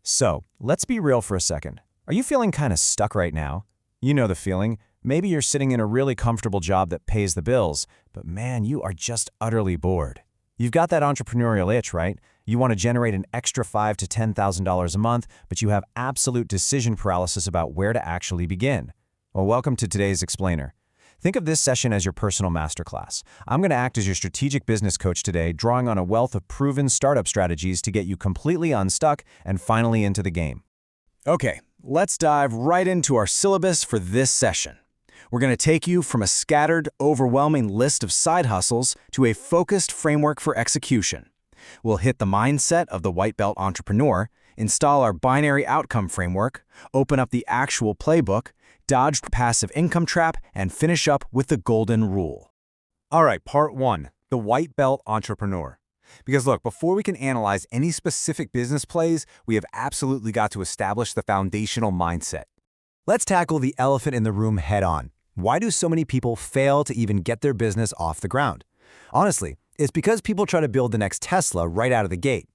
So, let's be real for a second. Are you feeling kind of stuck right now? You know the feeling. Maybe you're sitting in a really comfortable job that pays the bills, but man, you are just utterly bored. You've got that entrepreneurial itch, right? You want to generate an extra $5,000 to $10,000 a month, but you have absolute decision paralysis about where to actually begin. Well, welcome to today's Explainer. Think of this session as your personal masterclass. I'm going to act as your strategic business coach today, drawing on a wealth of proven startup strategies to get you completely unstuck and finally into the game. Okay, let's dive right into our syllabus for this session. We're going to take you from a scattered, overwhelming list of side hustles to a focused framework for execution. We'll hit the mindset of the white belt entrepreneur, install our binary outcome framework, open up the actual playbook, dodge the passive income trap, and finish up with the golden rule. All right, part one, the white belt entrepreneur. Because look, before we can analyze any specific business plays, we have absolutely got to establish the foundational mindset. Let's tackle the elephant in the room head on. Why do so many people fail to even get their business off the ground? Honestly, it's because people try to build the next Tesla right out of the gate.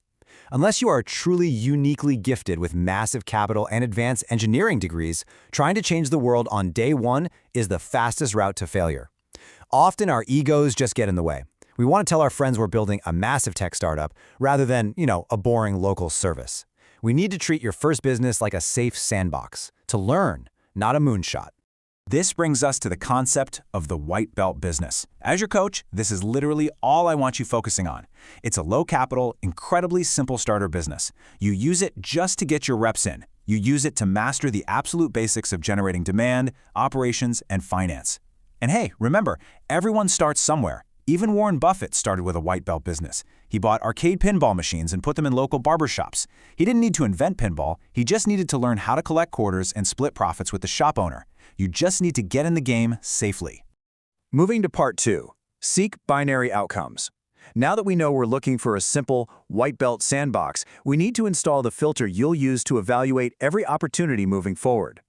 Unless you are truly uniquely gifted with massive capital and advanced engineering degrees, trying to change the world on day one is the fastest route to failure. Often our egos just get in the way. We want to tell our friends we're building a massive tech startup rather than, a boring local service. We need to treat your first business like a safe sandbox, to learn, not a moonshot. This brings us to the concept of the white belt business. As your coach, this is literally all I want you focusing on. It's a low-capital, incredibly simple starter business. You use it just to get your reps in. You use it to master the absolute basics of generating demand, operations, and finance. And hey, remember, everyone starts somewhere. Even Warren Buffett started with a white belt business. He bought arcade pinball machines and put them in local barbershops. He didn't need to invent pinball, he just needed to learn how to collect quarters and split profits with the shop owner. You just need to get in the game safely. Moving to part two, seek binary outcomes. Now that we know we're looking for a simple white belt sandbox, we need to install the filter you'll use to evaluate every opportunity moving forward.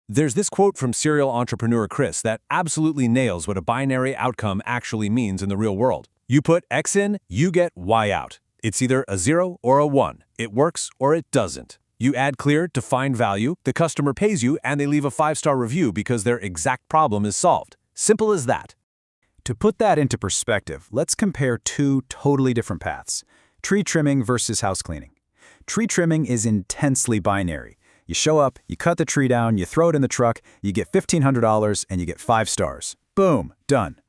There's this quote from serial entrepreneur Chris that absolutely nails what a binary outcome actually means in the real world. You put X in, you get Y out. It's either a 0 or a 1. It works or it doesn't. You add clear, defined value, the customer pays you, and they leave a 5-star review because their exact problem is solved. Simple as that. To put that into perspective, let's compare two totally different paths. Tree trimming versus house cleaning. Tree trimming is intensely binary. You show up, you cut the tree down, you throw it in the truck, you get $1,500, and you get 5 stars. Boom, done.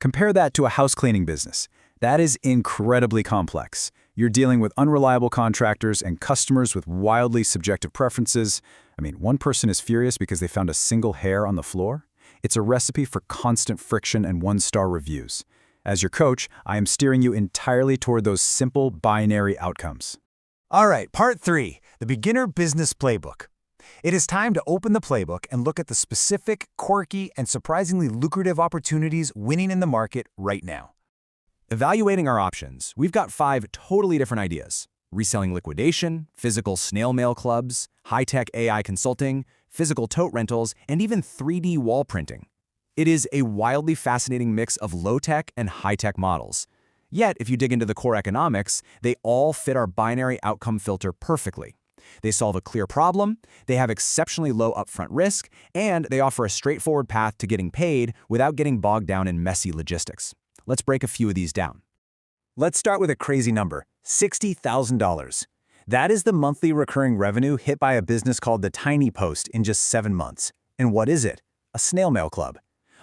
Compare that to a house cleaning business. That is incredibly complex. You're dealing with unreliable contractors and customers with wildly subjective preferences. One person is furious because they found a single hair on the floor. It's a recipe for constant friction and 1-star reviews. As your coach, I am steering you entirely toward those simple binary outcomes. All right, part three, the beginner business playbook. It is time to open the playbook and look at the specific, quirky, and surprisingly lucrative opportunities winning in the market right now. Evaluating our options, we've got 5 totally different ideas. Reselling liquidation, physical snail mail clubs, high-tech AI consulting, physical tote rentals, and even 3D wall printing. It is a wildly fascinating mix of low-tech and high-tech models. Yet, if you dig into the core economics, they all fit our binary outcome filter perfectly. They solve a clear problem, they have exceptionally low upfront risk, and they offer a straightforward path to getting paid without getting bogged down in messy logistics. Let's break a few of these down. Let's start with a crazy number, $60,000. That is the monthly recurring revenue hit by a business called The Tiny Post in just 7 months. And what is it? A snail mail club.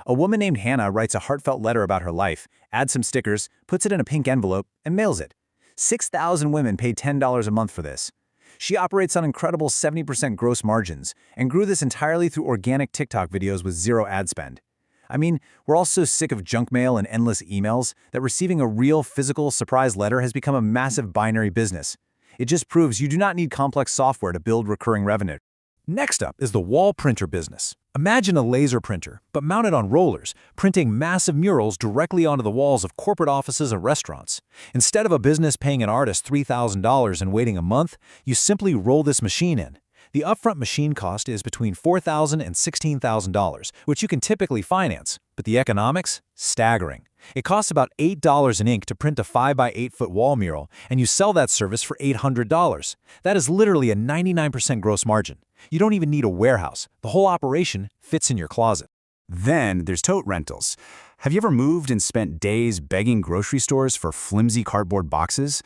A woman named Hannah writes a heartfelt letter about her life, adds some stickers, puts it in a pink envelope, and mails it. 6,000 women paid $10 a month for this. She operates on incredible 70% gross margins and grew this entirely through organic TikTok videos with 0 ad spend. We're all so sick of junk mail and endless emails that receiving a real physical surprise letter has become a massive binary business. It just proves you do not need complex software to build recurring revenue. Next up is the wall printer business. Imagine a laser printer, but mounted on rollers, printing massive murals directly onto the walls of corporate offices and restaurants. Instead of a business paying an artist $3,000 and waiting a month, you simply roll this machine in. The upfront machine cost is between $4,000 and $16,000, which you can typically finance, but the economics? Staggering. It costs about $8 in ink to print a 5 by 8 foot wall mural, and you sell that service for $800. That is literally a 99% gross margin. You don't even need a warehouse. The whole operation fits in your closet. Then there's tote rentals. Have you ever moved and spent days begging grocery stores for flimsy cardboard boxes?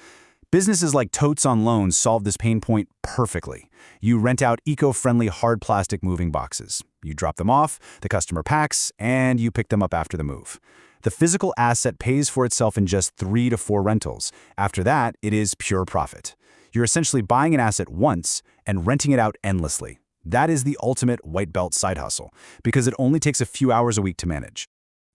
Businesses like Totes on Loan solve this pain point perfectly. You rent out eco-friendly hard plastic moving boxes. You drop them off, the customer packs, and you pick them up after the move. The physical asset pays for itself in just 3 to 4 rentals. After that, it is pure profit. You're essentially buying an asset once and renting it out endlessly. That is the ultimate white belt side hustle, because it only takes a few hours a week to manage.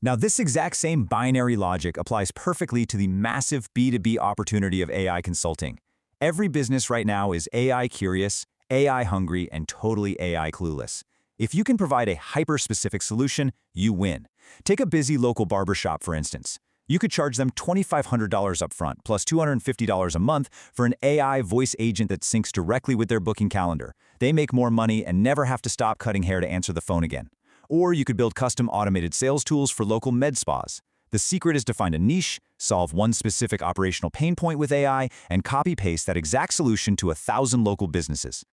Now, this exact same binary logic applies perfectly to the massive B2B opportunity of AI consulting. Every business right now is AI curious, AI hungry, and totally AI clueless. If you can provide a hyper-specific solution, you win. Take a busy local barbershop, for instance. You could charge them $2,500 upfront, plus $250 a month for an AI voice agent that syncs directly with their booking calendar. They make more money and never have to stop cutting hair to answer the phone again. Or you could build custom automated sales tools for local med spas. The secret is to find a niche, solve one specific operational pain point with AI, and copy-paste that exact solution to 1,000 local businesses.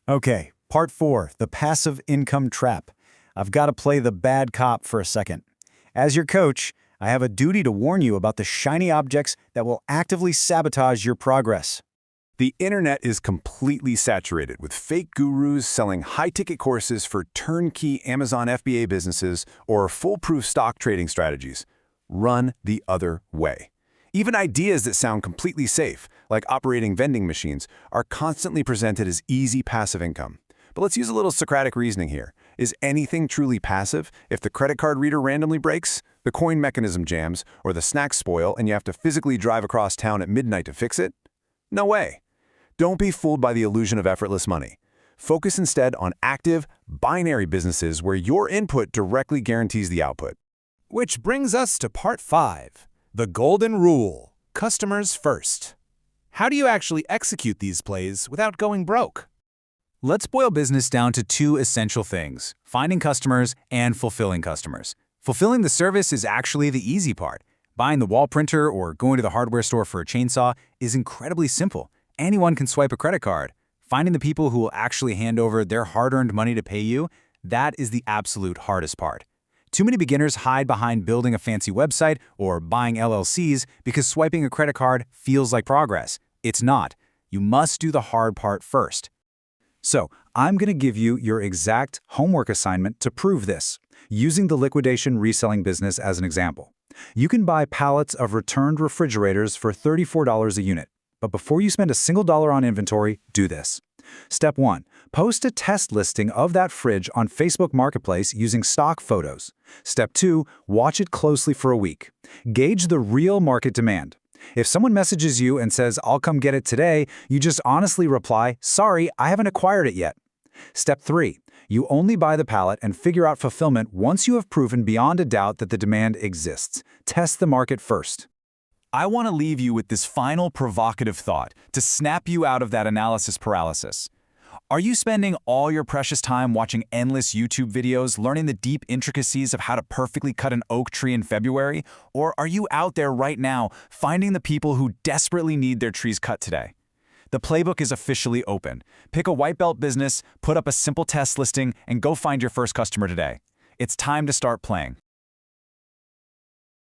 Okay, part 4, the passive income trap. I've got to play the bad cop for a second. As your coach, I have a duty to warn you about the shiny objects that will actively sabotage your progress. The internet is completely saturated with fake gurus selling high-ticket courses for turnkey Amazon FBA businesses or foolproof stock trading strategies. Run the other way. Even ideas that sound completely safe, like operating vending machines, are constantly presented as easy passive income. But let's use a little Socratic reasoning here. Is anything truly passive if the credit card reader randomly breaks, the coin mechanism jams, or the snacks spoil and you have to physically drive across town at midnight to fix it? No way. Don't be fooled by the illusion of effortless money. Focus instead on active, binary businesses where your input directly guarantees the output. Which brings us to part 5, the golden rule, customers first. How do you actually execute these plays without going broke? Let's boil business down to 2 essential things: finding customers and fulfilling customers. Fulfilling the service is actually the easy part. Buying the wall printer or going to the hardware store for a chainsaw is incredibly simple. Anyone can swipe a credit card. Finding the people who will actually hand over their hard-earned money to pay you, that is the absolute hardest part. Too many beginners hide behind building a fancy website or buying LLCs because swiping a credit card feels like progress. It's not. You must do the hard part first. So, I'm going to give you your exact homework assignment to prove this, using the liquidation reselling business as an example. You can buy pallets of returned refrigerators for $34 a unit. But before you spend a single dollar on inventory, do this. Step 1. Post a test listing of that fridge on Facebook Marketplace using stock photos. Step 2. Watch it closely for a week. Gauge the real market demand. If someone messages you and says, "I'll come get it today," you just honestly reply, "Sorry, I haven't acquired it yet." Step 3. You only buy the pallet and figure out fulfillment once you have proven beyond a doubt that the demand exists. Test the market first. I want to leave you with this final provocative thought to snap you out of that analysis paralysis. Are you spending all your precious time watching endless YouTube videos, learning the deep intricacies of how to perfectly cut an oak tree in February? Or are you out there right now finding the people who desperately need their trees cut today? The playbook is officially open. Pick a white belt business, put up a simple test listing, and go find your first customer today. It's time to start playing.